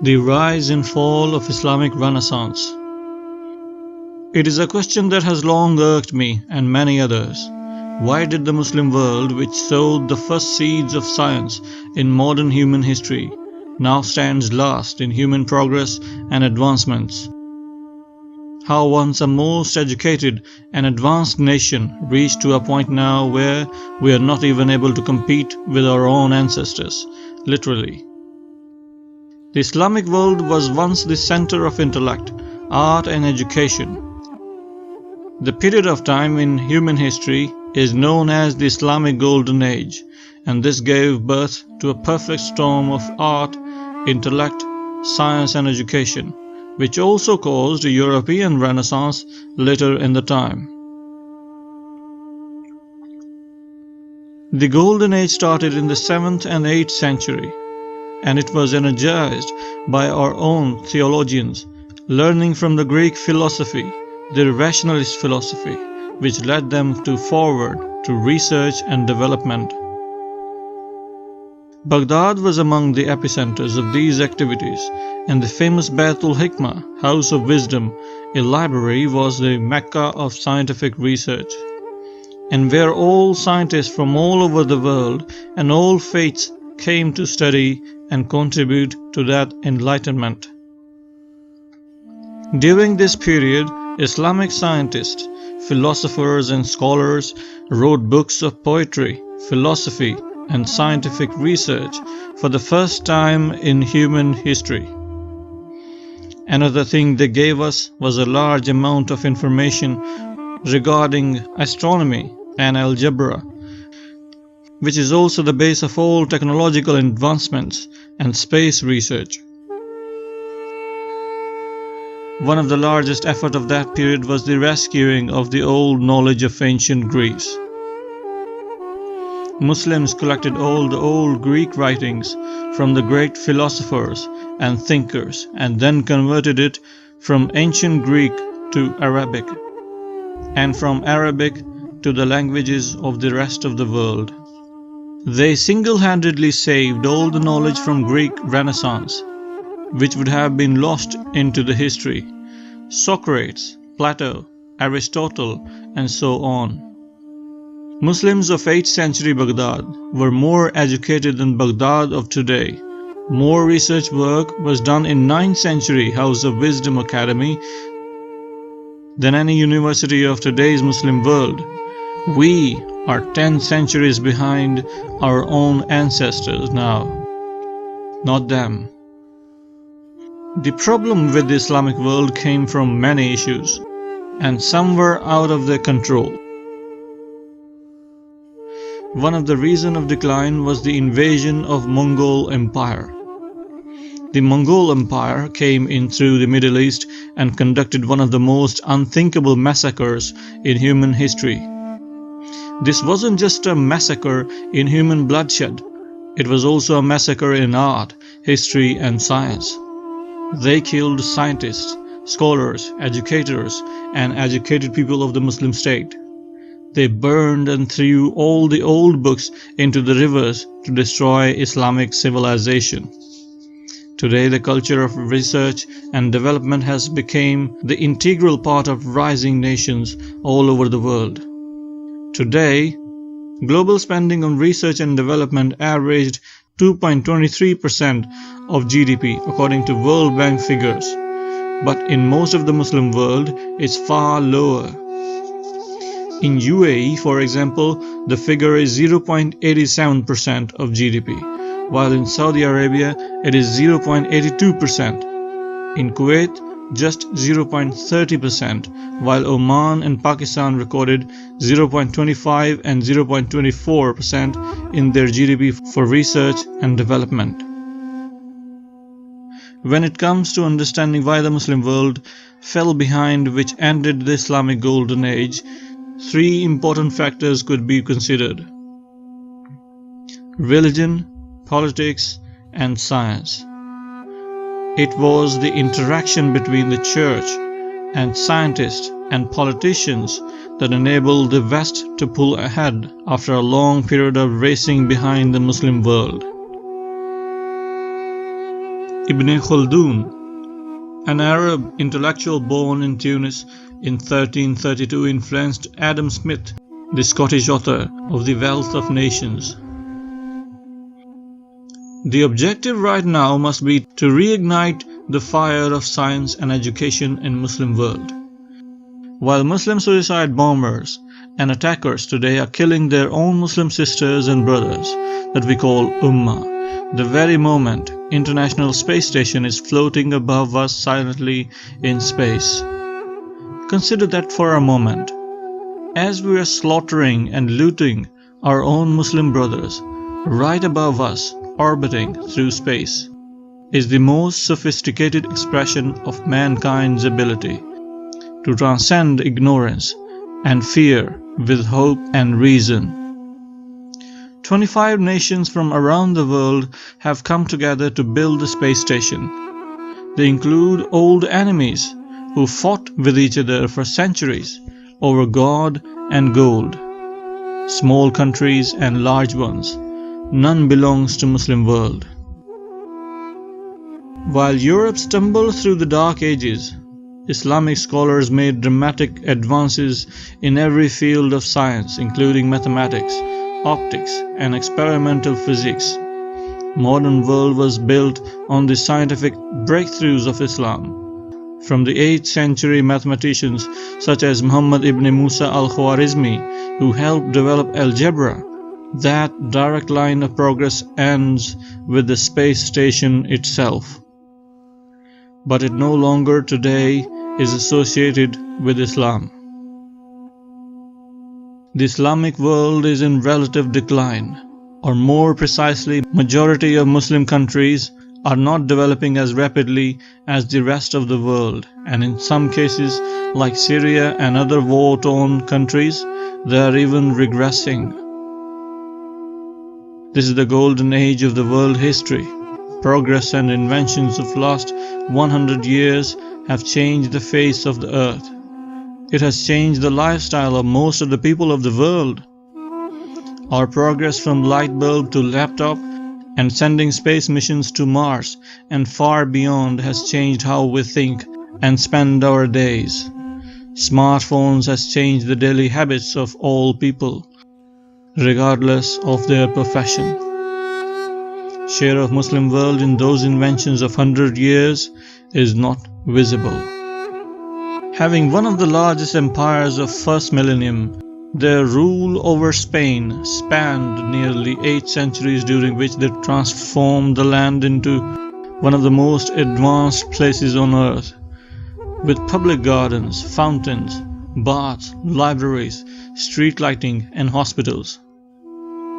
The rise and fall of Islamic Renaissance. It is a question that has long irked me and many others. Why did the Muslim world, which sowed the first seeds of science in modern human history, now stands last in human progress and advancements? How once a most educated and advanced nation reached to a point now where we are not even able to compete with our own ancestors, literally. The Islamic world was once the center of intellect, art and education. The period of time in human history is known as the Islamic Golden Age, and this gave birth to a perfect storm of art, intellect, science and education, which also caused a European Renaissance later in the time. The Golden Age started in the 7th and 8th century, and it was energized by our own theologians, learning from the Greek philosophy, the rationalist philosophy, which led them forward to research and development. Baghdad was among the epicenters of these activities, and the famous Baitul Hikmah, House of Wisdom, a library, was the Mecca of scientific research, and where all scientists from all over the world and all faiths came to study and contribute to that enlightenment. During this period, Islamic scientists, philosophers and scholars wrote books of poetry, philosophy and scientific research for the first time in human history. Another thing they gave us was a large amount of information regarding astronomy and algebra, which is also the base of all technological advancements and space research. One of the largest efforts of that period was the rescuing of the old knowledge of ancient Greece. Muslims collected all the old Greek writings from the great philosophers and thinkers and then converted it from ancient Greek to Arabic, and from Arabic to the languages of the rest of the world. They single-handedly saved all the knowledge from Greek Renaissance, which would have been lost into the history. Socrates, Plato, Aristotle, and so on. Muslims of 8th century Baghdad were more educated than Baghdad of today. More research work was done in 9th century House of Wisdom Academy than any university of today's Muslim world. We are 10 centuries behind our own ancestors now, not them. The problem with the Islamic world came from many issues, and some were out of their control. One of the reasons of decline was the invasion of Mongol Empire. The Mongol Empire came in through the Middle East and conducted one of the most unthinkable massacres in human history. This wasn't just a massacre in human bloodshed, it was also a massacre in art, history and science. They killed scientists, scholars, educators, and educated people of the Muslim state. They burned and threw all the old books into the rivers to destroy Islamic civilization. Today, the culture of research and development has become the integral part of rising nations all over the world. Today, global spending on research and development averaged 2.23% of GDP according to World Bank figures, but in most of the Muslim world, it's far lower. In UAE, for example, the figure is 0.87% of GDP, while in Saudi Arabia it is 0.82%. In Kuwait, just 0.30%, while Oman and Pakistan recorded 0.25 and 0.24% in their GDP for research and development. When it comes to understanding why the Muslim world fell behind, which ended the Islamic Golden Age, 3 important factors could be considered: religion, politics, and science. It was the interaction between the church and scientists and politicians that enabled the West to pull ahead after a long period of racing behind the Muslim world. Ibn Khaldun, an Arab intellectual born in Tunis in 1332, influenced Adam Smith, the Scottish author of The Wealth of Nations. The objective right now must be to reignite the fire of science and education in Muslim world. While Muslim suicide bombers and attackers today are killing their own Muslim sisters and brothers that we call Ummah, the very moment International Space Station is floating above us silently in space. Consider that for a moment. As we are slaughtering and looting our own Muslim brothers, right above us, orbiting through space, is the most sophisticated expression of mankind's ability to transcend ignorance and fear with hope and reason. 25 nations from around the world have come together to build the space station. They include old enemies who fought with each other for centuries over God and gold. Small countries and large ones, none belongs to Muslim world. While Europe stumbled through the dark ages, Islamic scholars made dramatic advances in every field of science, including mathematics, optics, and experimental physics. Modern world was built on the scientific breakthroughs of Islam. From the 8th century mathematicians such as Muhammad ibn Musa al-Khwarizmi, who helped develop algebra, that direct line of progress ends with the space station itself. But it no longer today is associated with Islam. The Islamic world is in relative decline, or more precisely, majority of Muslim countries are not developing as rapidly as the rest of the world, and in some cases, like Syria and other war-torn countries, they are even regressing. This is the golden age of the world history. Progress and inventions of last 100 years have changed the face of the earth. It has changed the lifestyle of most of the people of the world. Our progress from light bulb to laptop and sending space missions to Mars and far beyond has changed how we think and spend our days. Smartphones has changed the daily habits of all people, regardless of their profession. Share of Muslim world in those inventions of 100 years is not visible. Having one of the largest empires of first millennium, their rule over Spain spanned nearly 8 centuries, during which they transformed the land into one of the most advanced places on earth, with public gardens, fountains, baths, libraries, street lighting, and hospitals.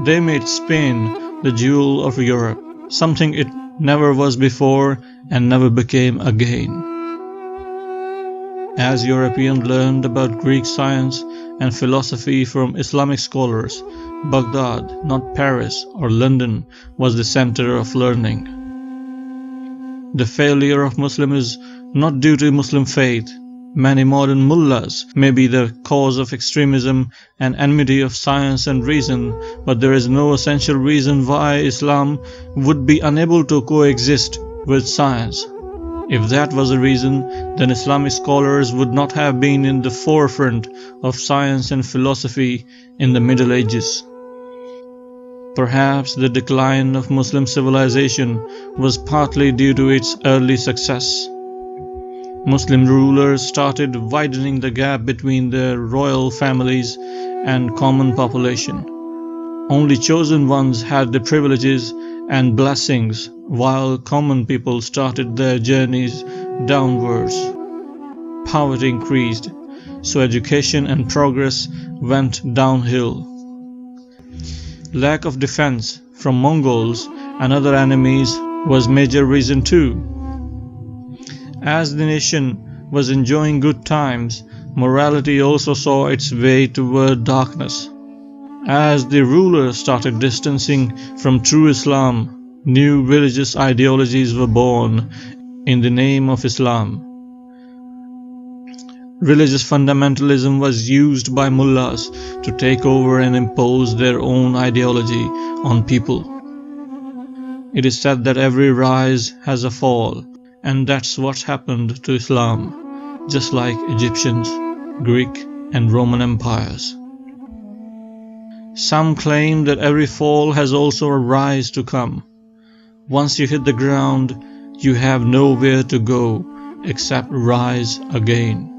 They made Spain the jewel of Europe, something it never was before and never became again. As Europeans learned about Greek science and philosophy from Islamic scholars, Baghdad, not Paris or London, was the center of learning. The failure of Muslims is not due to Muslim faith. Many modern mullahs may be the cause of extremism and enmity of science and reason, but there is no essential reason why Islam would be unable to coexist with science. If that was a reason, then Islamic scholars would not have been in the forefront of science and philosophy in the Middle Ages. Perhaps the decline of Muslim civilization was partly due to its early success. Muslim rulers started widening the gap between their royal families and common population. Only chosen ones had the privileges and blessings, while common people started their journeys downwards. Poverty increased, so education and progress went downhill. Lack of defense from Mongols and other enemies was major reason too. As the nation was enjoying good times, morality also saw its way toward darkness. As the rulers started distancing from true Islam, new religious ideologies were born in the name of Islam. Religious fundamentalism was used by mullahs to take over and impose their own ideology on people. It is said that every rise has a fall, and that's what's happened to Islam, just like Egyptians, Greek, and Roman empires. Some claim that every fall has also a rise to come. Once you hit the ground, you have nowhere to go except rise again.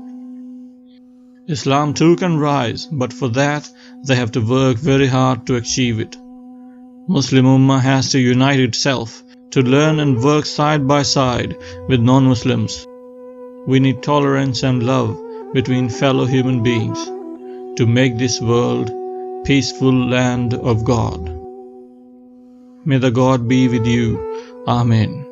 Islam too can rise, but for that they have to work very hard to achieve it. Muslim Ummah has to unite itself to learn and work side by side with non-Muslims. We need tolerance and love between fellow human beings to make this world peaceful land of God. May the God be with you. Amen.